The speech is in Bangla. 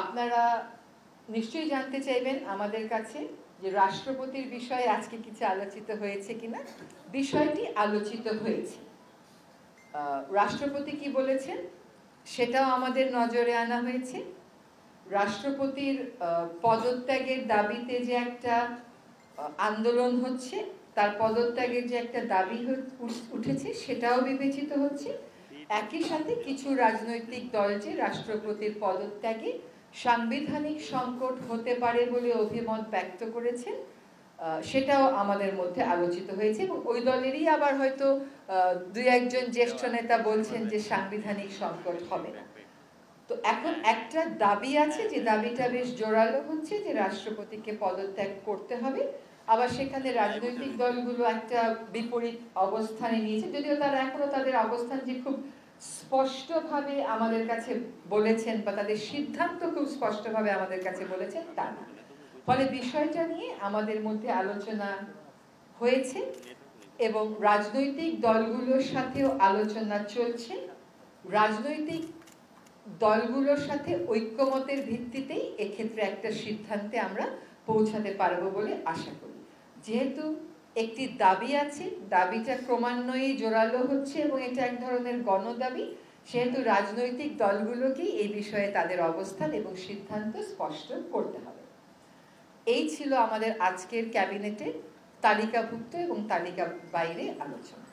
আপনারা নিশ্চয়ই জানতে চাইবেন আমাদের কাছে যে রাষ্ট্রপতির বিষয়ে আজকে কিছু আলোচিত হয়েছে কিনা। বিষয়টি আলোচিত হয়েছে। রাষ্ট্রপতি কি বলেছেন সেটাও আমাদের নজরে আনা হয়েছে। রাষ্ট্রপতির পদত্যাগের দাবিতে যে একটা আন্দোলন হচ্ছে, তার পদত্যাগের যে একটা দাবি উঠেছে সেটাও বিবেচিত হচ্ছে। একই সাথে কিছু রাজনৈতিক দল যে রাষ্ট্রপতির পদত্যাগে সাংবিধানিক সংকট হতে পারে বলে অভিমত ব্যক্ত করেছেন, সেটাও আমাদের মধ্যে আলোচিত হয়েছে। এবং ওই দলেরই আবার হয়তো দুই একজন জ্যেষ্ঠ নেতা বলছেন যে সাংবিধানিক সংকট হবে না। তো এখন একটা দাবি আছে, যে দাবিটা বেশ জোরালো হচ্ছে, যে রাষ্ট্রপতিকে পদত্যাগ করতে হবে। আবার সেখানে রাজনৈতিক দলগুলো একটা বিপরীত অবস্থানে নিয়েছে, যদিও তারা এখনো তাদের অবস্থান যে খুব স্পষ্টভাবে আমাদের কাছে বলেছেন বা তাদের সিদ্ধান্ত খুব স্পষ্টভাবে আমাদের কাছে বলেছেন তা না। ফলে বিষয়টা নিয়ে আমাদের মধ্যে আলোচনা হয়েছে এবং রাজনৈতিক দলগুলোর সাথেও আলোচনা চলছে। রাজনৈতিক দলগুলোর সাথে ঐক্যমতের ভিত্তিতেই এক্ষেত্রে একটা সিদ্ধান্তে আমরা পৌঁছাতে পারবো বলে আশা করি। যেহেতু একটি দাবি আছে, দাবিটা ক্রমান্বয়ে জোরালো হচ্ছে এবং এটা এক ধরনের গণদাবি, সেহেতু রাজনৈতিক দলগুলোকেই এই বিষয়ে তাদের অবস্থান এবং সিদ্ধান্ত স্পষ্ট করতে হবে। এই ছিল আমাদের আজকের ক্যাবিনেটে তালিকাভুক্ত এবং তালিকা বাইরে আলোচনা।